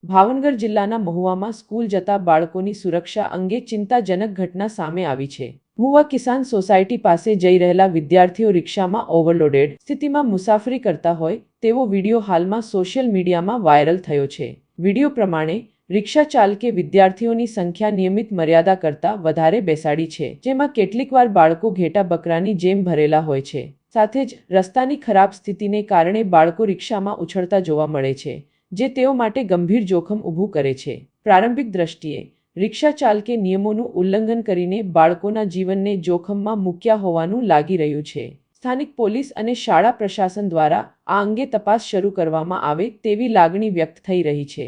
ભાવનગર જિલ્લાના મહુવામાં સ્કૂલ જતા બાળકોની સુરક્ષા અંગે ચિંતાજનક ઘટના સામે આવી છે। મહુવા કિસાન સોસાયટી પાસે જઈ રહેલા વિદ્યાર્થીઓ રિક્ષામાં ઓવરલોડેડ સ્થિતિમાં મુસાફરી કરતા હોય તેવો વિડીયો હાલમાં સોશિયલ મીડિયામાં વાયરલ થયો છે। વિડીયો પ્રમાણે રિક્ષા ચાલકે વિદ્યાર્થીઓની સંખ્યા નિયમિત મર્યાદા કરતાં વધારે બેસાડી છે, જેમાં કેટલીકવાર બાળકો ઘેટા બકરાની જેમ ભરેલા હોય છે। સાથે જ રસ્તાની ખરાબ સ્થિતિને કારણે બાળકો રિક્ષામાં ઉછળતા જોવા મળે છે, જે તેઓ માટે ગંભીર જોખમ ઊભું કરે છે। પ્રારંભિક દ્રષ્ટિએ રિક્ષા ચાલકે નિયમોનું ઉલ્લંઘન કરીને બાળકોના જીવનને જોખમમાં મૂક્યા હોવાનું લાગી રહ્યું છે। સ્થાનિક પોલીસ અને શાળા પ્રશાસન દ્વારા આ અંગે તપાસ શરૂ કરવામાં આવે તેવી લાગણી વ્યક્ત થઈ રહી છે।